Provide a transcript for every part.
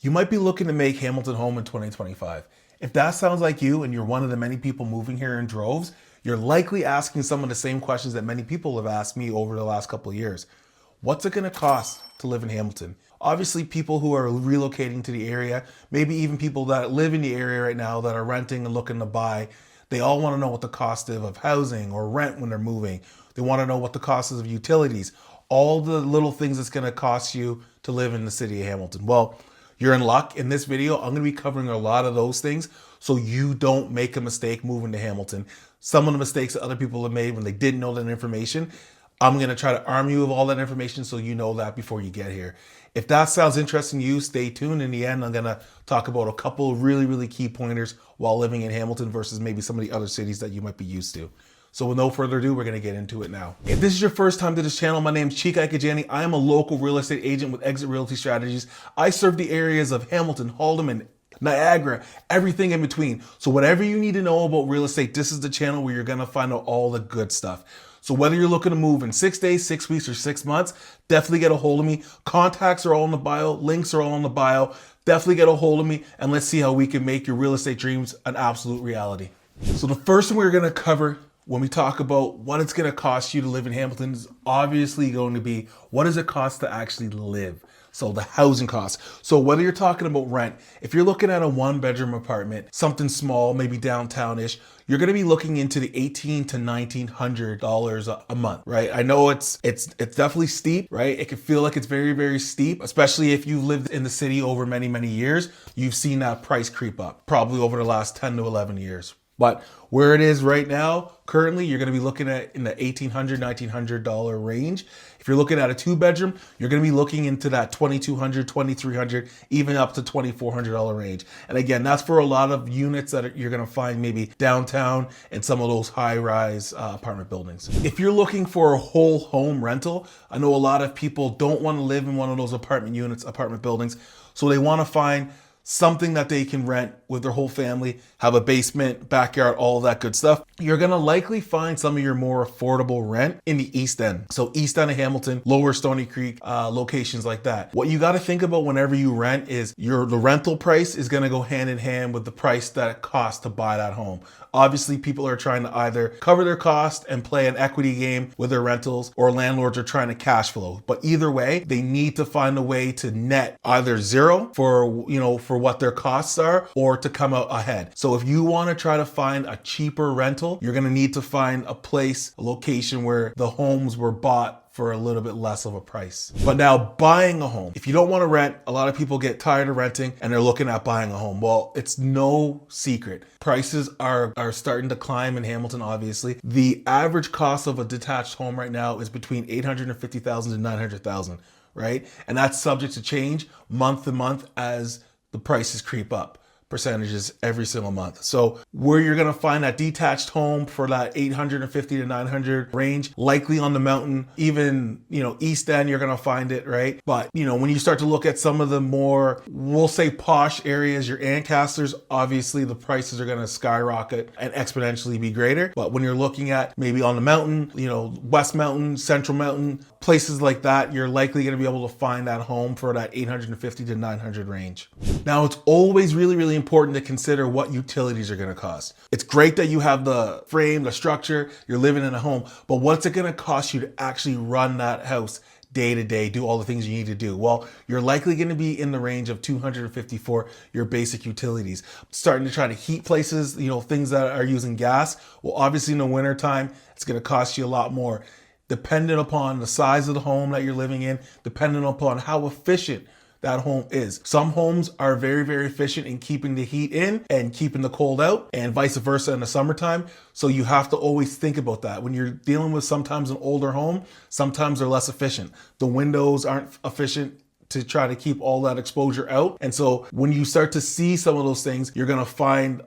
You might be looking to make Hamilton home in 2025. If that sounds like you and you're one of the many people moving here in droves, you're likely asking some of the same questions that many people have asked me over the last couple of years. What's it going to cost to live in Hamilton? Obviously, people who are relocating to the area, maybe even people that live in the area right now that are renting and looking to buy, they all want to know what the cost of housing or rent when they're moving. They want to know what the cost is of utilities, all the little things it's going to cost you to live in the city of Hamilton. Well, you're in luck. In this video, I'm going to be covering a lot of those things so you don't make a mistake moving to Hamilton. Some of the mistakes that other people have made when they didn't know that information, I'm going to try to arm you with all that information so you know that before you get here. If that sounds interesting to you, stay tuned. In the end, I'm going to talk about a couple of really key pointers while living in Hamilton versus maybe some of the other cities that you might be used to. So with no further ado, we're going to get into it now. If this is your first time to this channel, my name is Chika Ikejani. I am a local real estate agent with Exit Realty Strategies. I serve the areas of Hamilton, Haltom, and Niagara, everything in between. So whatever you need to know about real estate, this is the channel where you're going to find out all the good stuff. So whether you're looking to move in 6 days, 6 weeks, or 6 months, definitely get a hold of me. Contacts are all in the bio. Links are all in the bio. Definitely get a hold of me and let's see how we can make your real estate dreams an absolute reality. So the first thing we're going to cover when we talk about what it's going to cost you to live in Hamilton is obviously going to be what does it cost to actually live? So the housing costs. So whether you're talking about rent, if you're looking at a 1-bedroom apartment, something small, maybe downtown-ish, you're going to be looking into the $1,800 to $1,900 a month, right? I know it's definitely steep, right? It can feel like it's very steep, especially if you've lived in the city over many years. You've seen that price creep up, probably over the last 10 to 11 years. But where it is right now, currently, you're going to be looking at in the $1,800, $1,900 range. If you're looking at a 2-bedroom, you're going to be looking into that $2,200, $2,300, even up to $2,400 range. And again, that's for a lot of units that you're going to find maybe downtown and some of those high-rise apartment buildings. If you're looking for a whole home rental, I know a lot of people don't want to live in one of those apartment units, apartment buildings, so they want to find something that they can rent with their whole family, have a basement, backyard, all of that good stuff. You're gonna likely find some of your more affordable rent in the East End. So East End of Hamilton, Lower Stony Creek, locations like that. What you gotta think about whenever you rent is the rental price is gonna go hand in hand with the price that it costs to buy that home. Obviously, people are trying to either cover their cost and play an equity game with their rentals, or landlords are trying to cash flow. But either way, they need to find a way to net either zero for what their costs are, or to come out ahead. So if you want to try to find a cheaper rental, you're going to need to find a place, a location where the homes were bought for a little bit less of a price. But now buying a home, if you don't want to rent, a lot of people get tired of renting and they're looking at buying a home. Well, it's no secret. Prices are starting to climb in Hamilton, obviously. The average cost of a detached home right now is between $850,000 to $900,000, right? And that's subject to change month to month as the prices creep up. Percentages every single month. So where you're going to find that detached home for that 850 to 900 range, likely on the mountain, even, East End, you're going to find it, right? But, when you start to look at some of the more, we'll say posh areas, your Ancasters, obviously the prices are going to skyrocket and exponentially be greater. But when you're looking at maybe on the mountain, West Mountain, Central Mountain, places like that, you're likely going to be able to find that home for that 850 to 900 range. Now, it's always really important to consider what utilities are going to cost. It's great that you have the frame, the structure, you're living in a home, but what's it going to cost you to actually run that house day to day, do all the things you need to do? Well, you're likely going to be in the range of $250 for your basic utilities. Starting to try to heat places, things that are using gas. Well, obviously in the wintertime, it's going to cost you a lot more, dependent upon the size of the home that you're living in, dependent upon how efficient that home is. Some homes are very efficient in keeping the heat in and keeping the cold out, and vice versa in the summertime. So you have to always think about that. When you're dealing with sometimes an older home, sometimes they're less efficient. The windows aren't efficient to try to keep all that exposure out. And so when you start to see some of those things, you're gonna find,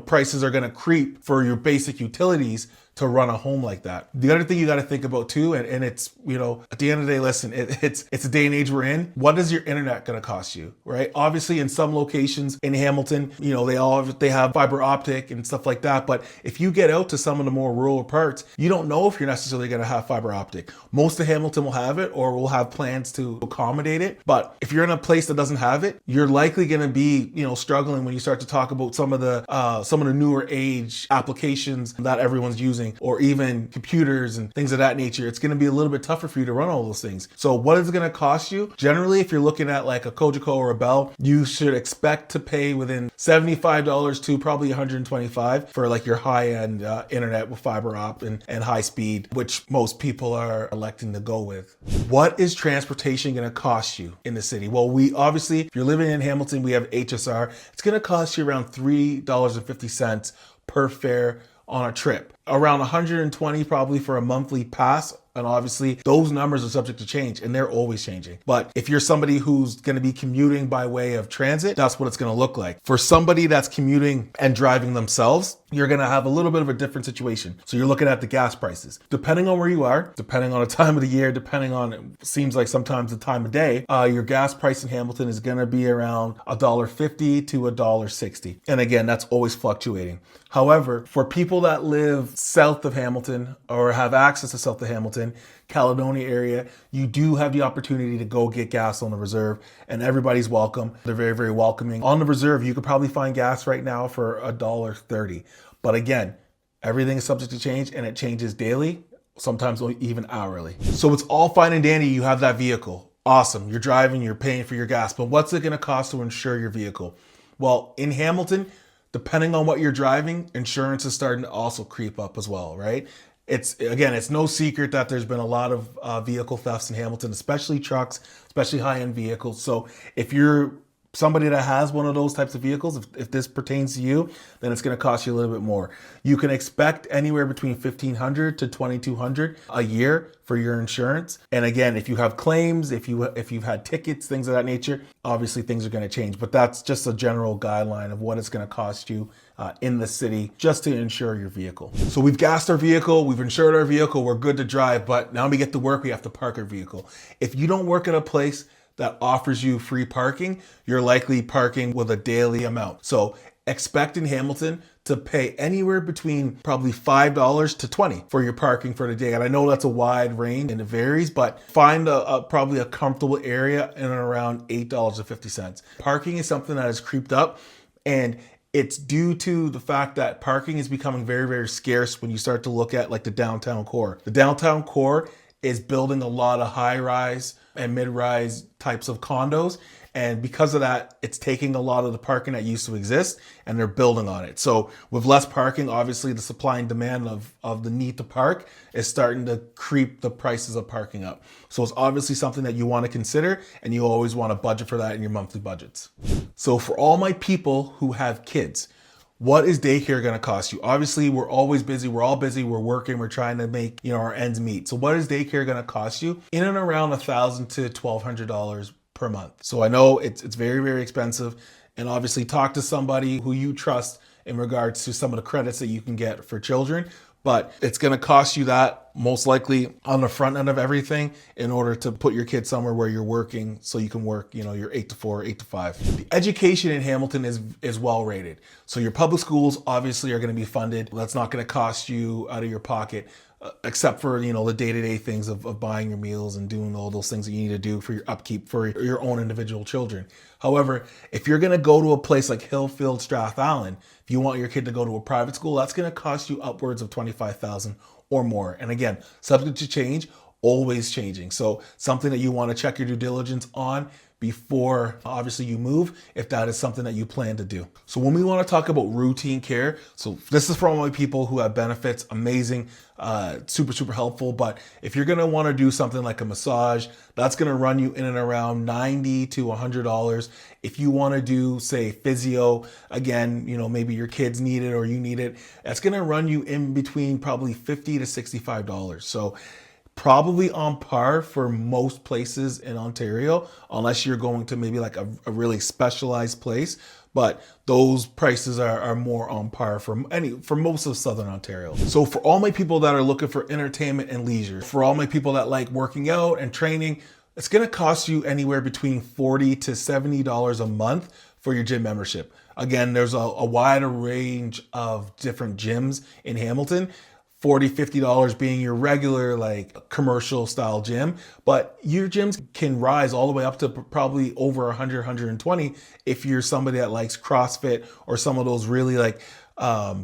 prices are gonna creep for your basic utilities to run a home like that. The other thing you got to think about too, and it's, you know, at the end of the day, listen, it's a day and age we're in. What is your internet going to cost you, right? Obviously, in some locations in Hamilton, you know, they have fiber optic and stuff like that. But if you get out to some of the more rural parts, you don't know if you're necessarily going to have fiber optic. Most of Hamilton will have it, or will have plans to accommodate it. But if you're in a place that doesn't have it, you're likely going to be, you know, struggling when you start to talk about some of the newer age applications that everyone's using, or even computers and things of that nature. It's going to be a little bit tougher for you to run all those things. So what is it going to cost you? Generally, if you're looking at like a Cogeco or a Bell, you should expect to pay within $75 to probably $125 for like your high-end internet with fiber op and high speed, which most people are electing to go with. What is transportation going to cost you in the city? Well, we obviously, if you're living in Hamilton, we have HSR. It's going to cost you around $3.50 per fare on a trip. Around 120 probably for a monthly pass. And obviously those numbers are subject to change, and they're always changing. But if you're somebody who's going to be commuting by way of transit, that's what it's going to look like. For somebody that's commuting and driving themselves, you're going to have a little bit of a different situation. So you're looking at the gas prices. Depending on where you are, depending on the time of the year, depending on, it seems like sometimes the time of day, your gas price in Hamilton is going to be around $1.50 to $1.60. And again, that's always fluctuating. However, for people that live south of Hamilton or have access to south of Hamilton, Caledonia area, you do have the opportunity to go get gas on the reserve, and everybody's welcome. They're very, very welcoming. On the reserve, you could probably find gas right now for $1.30. But again, everything is subject to change, and it changes daily, sometimes even hourly. So it's all fine and dandy. You have that vehicle. Awesome. You're driving, you're paying for your gas, but what's it going to cost to insure your vehicle? Well, in Hamilton, depending on what you're driving, insurance is starting to also creep up as well, right? It's no secret that there's been a lot of vehicle thefts in Hamilton, especially trucks, especially high-end vehicles. So if you're somebody that has one of those types of vehicles, if this pertains to you, then it's going to cost you a little bit more. You can expect anywhere between $1,500 to $2,200 a year for your insurance. And again, if you have claims, if you've had tickets, things of that nature, obviously things are going to change. But that's just a general guideline of what it's going to cost you in the city just to insure your vehicle. So we've gassed our vehicle, we've insured our vehicle, we're good to drive, but now we get to work, we have to park our vehicle. If you don't work at a place that offers you free parking, you're likely parking with a daily amount. So expect in Hamilton to pay anywhere between probably $5 to $20 for your parking for the day. And I know that's a wide range and it varies, but find probably a comfortable area in and around $8.50. Parking is something that has creeped up, and it's due to the fact that parking is becoming very, very scarce when you start to look at like the downtown core. The downtown core is building a lot of high-rise and mid-rise types of condos. And because of that, it's taking a lot of the parking that used to exist and they're building on it. So with less parking, obviously the supply and demand of the need to park is starting to creep the prices of parking up. So it's obviously something that you want to consider, and you always want to budget for that in your monthly budgets. So for all my people who have kids, what is daycare going to cost you? Obviously, we're always busy. We're all busy. We're working. We're trying to make, our ends meet. So what is daycare going to cost you? In and around $1,000 to $1,200 per month. So I know it's very, very expensive, and obviously talk to somebody who you trust in regards to some of the credits that you can get for children. But it's going to cost you that most likely on the front end of everything in order to put your kid somewhere where you're working, so you can work, your 8 to 4, 8 to 5. The education in Hamilton is well rated. So your public schools obviously are going to be funded. That's not going to cost you out of your pocket, except for, the day-to-day things of buying your meals and doing all those things that you need to do for your upkeep for your own individual children. However, if you're going to go to a place like Hillfield, Strathallan, if you want your kid to go to a private school, that's going to cost you upwards of $25,000 or more. And again, subject to change, always changing. So something that you want to check your due diligence on before obviously you move, if that is something that you plan to do. So when we want to talk about routine care, so this is for all my people who have benefits, amazing, super, super helpful. But if you're going to want to do something like a massage, that's going to run you in and around $90 to $100. If you want to do, say, physio, again, maybe your kids need it or you need it, that's going to run you in between probably $50 to $65. So probably on par for most places in Ontario, unless you're going to maybe like a really specialized place. But those prices are more on par for most of Southern Ontario. So for all my people that are looking for entertainment and leisure, for all my people that like working out and training, it's going to cost you anywhere between $40 to $70 a month for your gym membership. Again, there's a wider range of different gyms in Hamilton. $40, $50 being your regular like commercial style gym, but your gyms can rise all the way up to probably over 100, 120 if you're somebody that likes CrossFit or some of those really like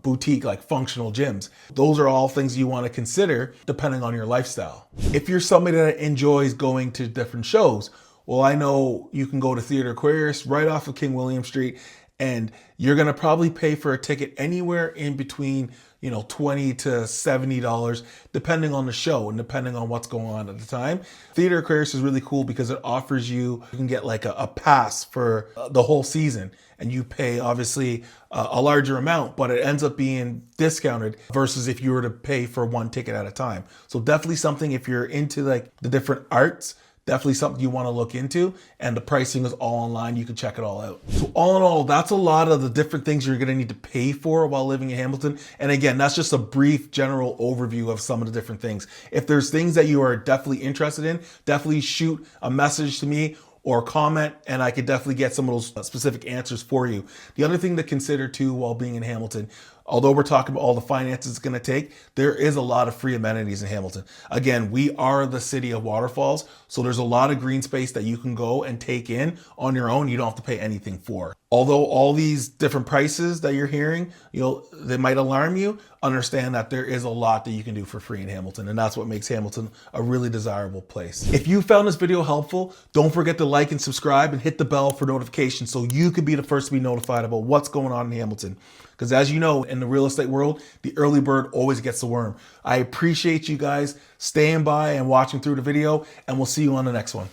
boutique like functional gyms. Those are all things you want to consider depending on your lifestyle. If you're somebody that enjoys going to different shows, well, I know you can go to Theatre Aquarius right off of King William Street, and you're going to probably pay for a ticket anywhere in between, $20 to $70, depending on the show and depending on what's going on at the time. Theatre Aquarius is really cool because it offers you can get like a pass for the whole season, and you pay obviously a larger amount, but it ends up being discounted versus if you were to pay for one ticket at a time. So definitely something if you're into like the different arts, definitely something you want to look into, and the pricing is all online. You can check it all out. So all in all, that's a lot of the different things you're going to need to pay for while living in Hamilton. And again, that's just a brief general overview of some of the different things. If there's things that you are definitely interested in, definitely shoot a message to me or comment, and I could definitely get some of those specific answers for you. The other thing to consider too while being in Hamilton, although we're talking about all the finances it's going to take, there is a lot of free amenities in Hamilton. Again, we are the city of waterfalls, so there's a lot of green space that you can go and take in on your own. You don't have to pay anything for. Although all these different prices that you're hearing, they might alarm you, understand that there is a lot that you can do for free in Hamilton, and that's what makes Hamilton a really desirable place. If you found this video helpful, don't forget to like and subscribe and hit the bell for notifications so you could be the first to be notified about what's going on in Hamilton. Because as you know, in the real estate world, the early bird always gets the worm. I appreciate you guys staying by and watching through the video, and we'll see you on the next one.